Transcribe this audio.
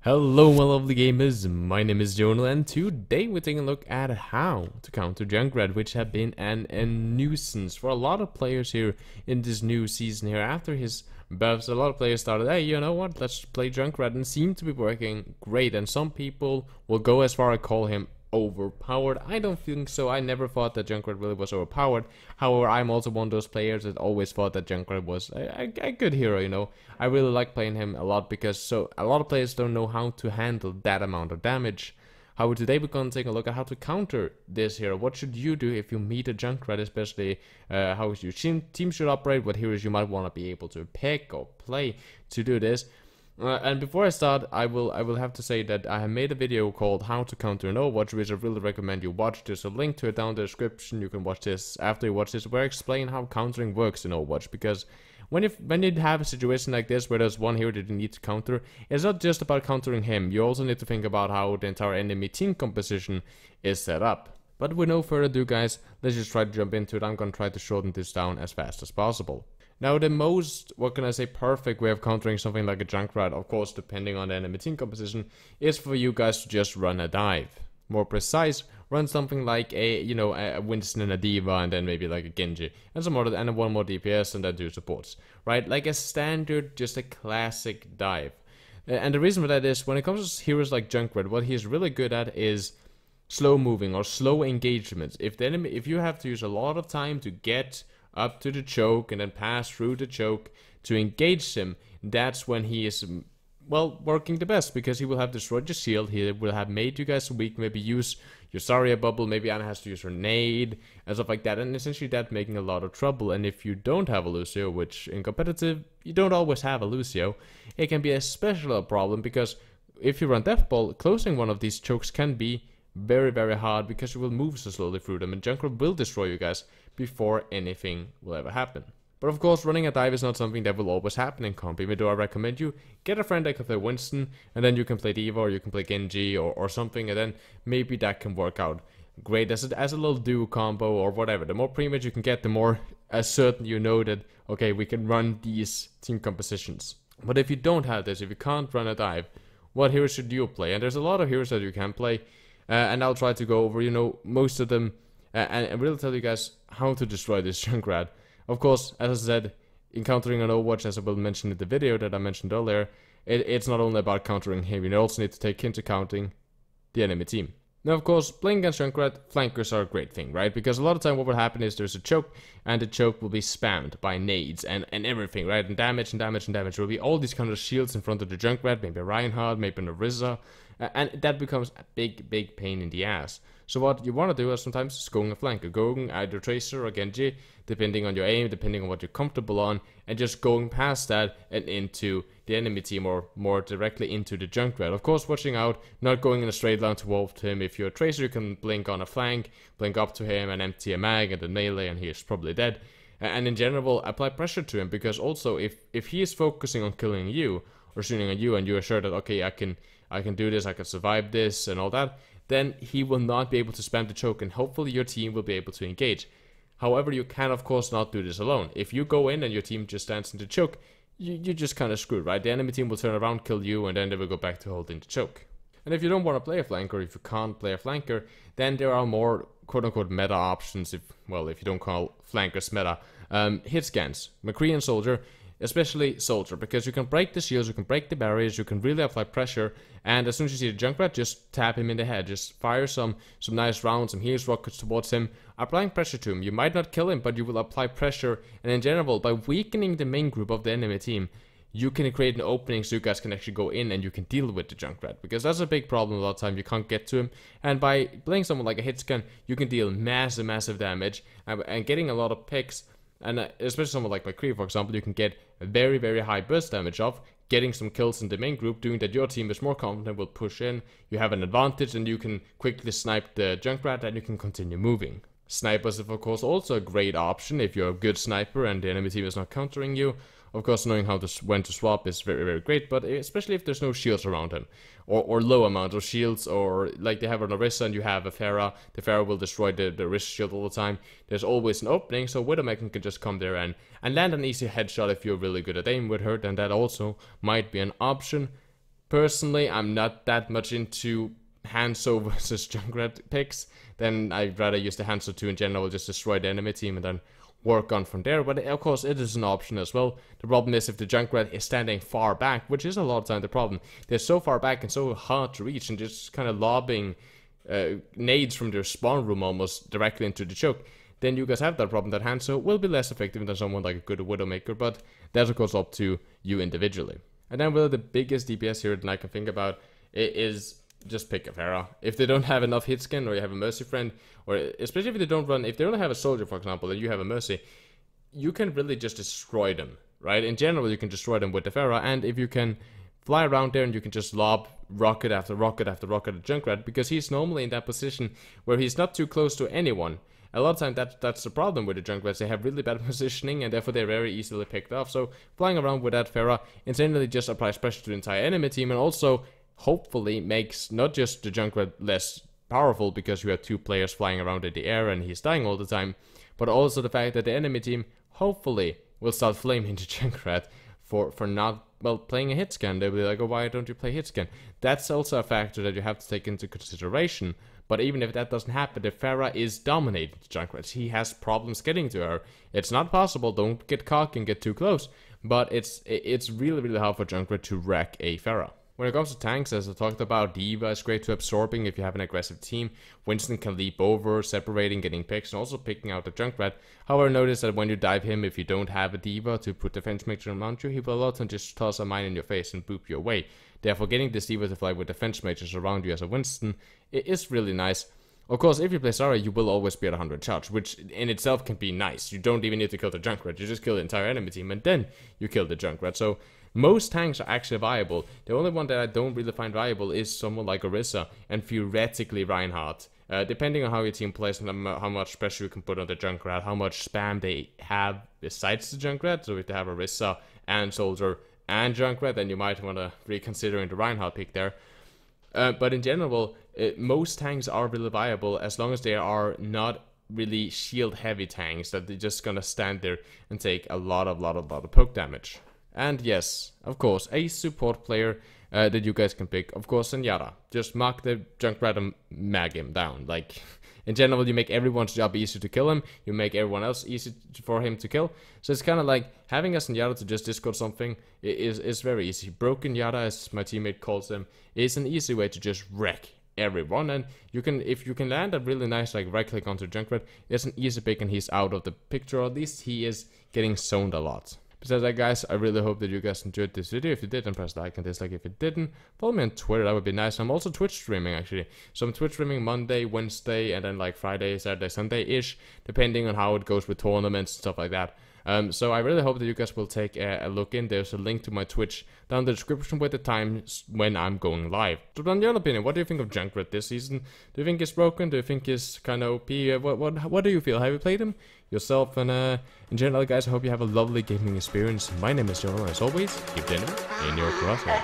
Hello my lovely gamers, my name is Jonal and today we're taking a look at how to counter Junkrat, which have been a nuisance for a lot of players here in this new season here. After his buffs, a lot of players started, hey, you know what, let's play Junkrat, and seemed to be working great, and some people will go as far as call him overpowered. I don't think so. I never thought that Junkrat really was overpowered. However, I'm also one of those players that always thought that Junkrat was a good hero, you know. I really like playing him a lot because a lot of players don't know how to handle that amount of damage. However, today we're going to take a look at how to counter this hero. What should you do if you meet a Junkrat, especially how your team should operate, what heroes you might want to be able to pick or play to do this. And before I start, I will have to say that I have made a video called How to Counter in Overwatch, which I really recommend you watch. There's a link to it down in the description. You can watch this after you watch this, where I explain how countering works in Overwatch. Because when you have a situation like this where there's one hero that you need to counter, it's not just about countering him. You also need to think about how the entire enemy team composition is set up. But with no further ado, guys, let's just try to jump into it. I'm gonna try to shorten this down as fast as possible. Now, the most, what can I say, perfect way of countering something like a Junkrat, of course, depending on the enemy team composition, is for you guys to just run a dive. More precise, run something like a Winston and a D.Va, and then maybe like a Genji, and some other, and one more DPS, and then 2 supports, right? Like a standard, just a classic dive. And the reason for that is, when it comes to heroes like Junkrat, what he's really good at is slow moving or slow engagements. If you have to use a lot of time to get up to the choke and then pass through the choke to engage him, that's when he is, well, working the best, because he will have destroyed your shield, he will have made you guys weak, maybe use your Zarya bubble, maybe Ana has to use her nade and stuff like that, and essentially that making a lot of trouble. And if you don't have a Lucio, which in competitive you don't always have a Lucio, it can be especially a problem, because if you run Death Ball, closing one of these chokes can be very, very hard, because you will move so slowly through them, and Junkrat will destroy you guys before anything will ever happen. But of course, running a dive is not something that will always happen in comp. Even though I recommend you get a friend that can play Winston, and then you can play D.Va, or you can play Genji, or something, and then maybe that can work out great as a little duo combo or whatever. The more pre-match you can get, the more certain you know that, okay, we can run these team compositions. But if you don't have this, if you can't run a dive, what heroes should you play? And there's a lot of heroes that you can play, and I'll try to go over, you know, most of them, and really tell you guys how to destroy this Junkrat. Of course, as I said, in countering an Overwatch, as I will mention in the video that I mentioned earlier, it's not only about countering him, you also need to take into counting the enemy team. Now, of course, playing against Junkrat, flankers are a great thing, right? Because a lot of time what will happen is there's a choke, and the choke will be spammed by nades and everything, right? And damage and damage and damage. There will be all these kind of shields in front of the Junkrat, maybe a Reinhardt, maybe an Orisa, and that becomes a big pain in the ass. So what you want to do is sometimes just going a flanker, going either Tracer or Genji, depending on your aim, depending on what you're comfortable on, and just going past that and into the enemy team, or more directly into the Junkrat. Of course, watching out, not going in a straight line towards him. If you're a Tracer, you can blink on a flank, blink up to him and empty a mag and then melee, and he is probably dead. And in general, apply pressure to him, because also if he is focusing on killing you or shooting at you, and you are sure that, okay, I can do this, I can survive this and all that, then he will not be able to spam the choke, and hopefully your team will be able to engage. However, you can of course not do this alone. If you go in and your team just stands in the choke, you're just kind of screwed, right? The enemy team will turn around, kill you, and then they will go back to holding the choke. And if you don't want to play a flanker, if you can't play a flanker, then there are more quote-unquote meta options, if you don't call flankers meta. Hit scans, McCree and Soldier, especially Soldier, because you can break the shields, you can break the barriers, you can really apply pressure, and as soon as you see the Junkrat, just tap him in the head, just fire some nice rounds, some heals rockets towards him, applying pressure to him. You might not kill him, but you will apply pressure, and in general, by weakening the main group of the enemy team, you can create an opening so you guys can actually go in and you can deal with the Junkrat, because that's a big problem a lot of time. You can't get to him, and by playing someone like a hitscan, you can deal massive damage, and getting a lot of picks. And especially someone like McCree, for example, you can get very high burst damage off, getting some kills in the main group, doing that your team is more confident, will push in, you have an advantage, and you can quickly snipe the Junkrat, and you can continue moving. Snipers is of course also a great option if you're a good sniper and the enemy team is not countering you. Of course, knowing when to swap is very great, but especially if there's no shields around him, or low amounts of shields, or like they have an Orisa and you have a Pharah, the Pharah will destroy the Orisa shield all the time. There's always an opening, so Widowmaker can just come there and land an easy headshot if you're really good at aim with her, then that also might be an option. Personally, I'm not that much into Hanzo versus Junkrat picks. Then I'd rather use the Hanzo 2 in general, just destroy the enemy team and then work on from there. But of course, it is an option as well. The problem is if the Junkrat is standing far back, which is a lot of time the problem. They're so far back and so hard to reach and just kind of lobbing nades from their spawn room almost directly into the choke. Then you guys have that problem that Hanzo will be less effective than someone like a good Widowmaker, but that's of course up to you individually. And then really the biggest DPS here that I can think about is just pick a Pharah. If they don't have enough hit scan, or you have a Mercy friend, or especially if they don't run, if they only have a soldier for example, and you have a Mercy, you can really just destroy them, right? In general, you can destroy them with the Pharah, and if you can fly around there and you can just lob rocket after rocket after rocket at Junkrat, because he's normally in that position where he's not too close to anyone. A lot of time that's the problem with the Junkrats. They have really bad positioning and therefore they're very easily picked off. So flying around with that Pharah insanely just applies pressure to the entire enemy team, and also hopefully makes not just the Junkrat less powerful because you have two players flying around in the air and he's dying all the time, but also the fact that the enemy team hopefully will start flaming the Junkrat for not, well, playing a hit scan. They'll be like, oh, why don't you play hit scan? That's also a factor that you have to take into consideration. But even if that doesn't happen, the Pharah is dominating the Junkrat. He has problems getting to her. It's not possible, don't get cocky and get too close, but it's really, really hard for Junkrat to wreck a Pharah. When it comes to tanks, as I talked about, D.Va is great to absorbing if you have an aggressive team. Winston can leap over, separating, getting picks, and also picking out the Junkrat. However, notice that when you dive him, if you don't have a D.Va to put defense matrix around you, he will a lot and just toss a mine in your face and boop you away. Therefore, getting this D.Va to fly with defense matrix around you as a Winston, it is really nice. Of course, if you play Zarya, you will always be at 100 charge, which in itself can be nice. You don't even need to kill the Junkrat, you just kill the entire enemy team, and then you kill the Junkrat. So most tanks are actually viable. The only one that I don't really find viable is someone like Orisa and theoretically Reinhardt. Depending on how your team plays and how much pressure you can put on the Junkrat, how much spam they have besides the Junkrat. So if they have Orisa and Soldier and Junkrat, then you might want to reconsider the Reinhardt pick there. But in general, most tanks are really viable as long as they are not really shield heavy tanks that they're just gonna stand there and take a lot of poke damage. And yes, of course, a support player that you guys can pick, of course, Zenyatta. Just mark the Junkrat and mag him down. Like, in general, you make everyone's job easier to kill him, you make everyone else easy for him to kill. So it's kind of like having a Zenyatta to just discard something is very easy. Broken Yada, as my teammate calls them, is an easy way to just wreck everyone. And you can, if you can land a really nice like right click onto Junkrat, it's an easy pick and he's out of the picture, or at least he is getting zoned a lot. Besides that, guys, I really hope that you guys enjoyed this video. If you did, then press like and dislike. If you didn't, follow me on Twitter, that would be nice. I'm also Twitch streaming, actually. So I'm Twitch streaming Monday, Wednesday, and then like Friday, Saturday, Sunday-ish, depending on how it goes with tournaments and stuff like that. So I really hope that you guys will take a look in. There's a link to my Twitch down in the description with the times when I'm going live. So on your opinion, what do you think of Junkrat this season? Do you think it's broken? Do you think it's kind of OP? What do you feel? Have you played him yourself? And in general, guys, I hope you have a lovely gaming experience. My name is Jonal, and as always, keep the enemy in your crosshair.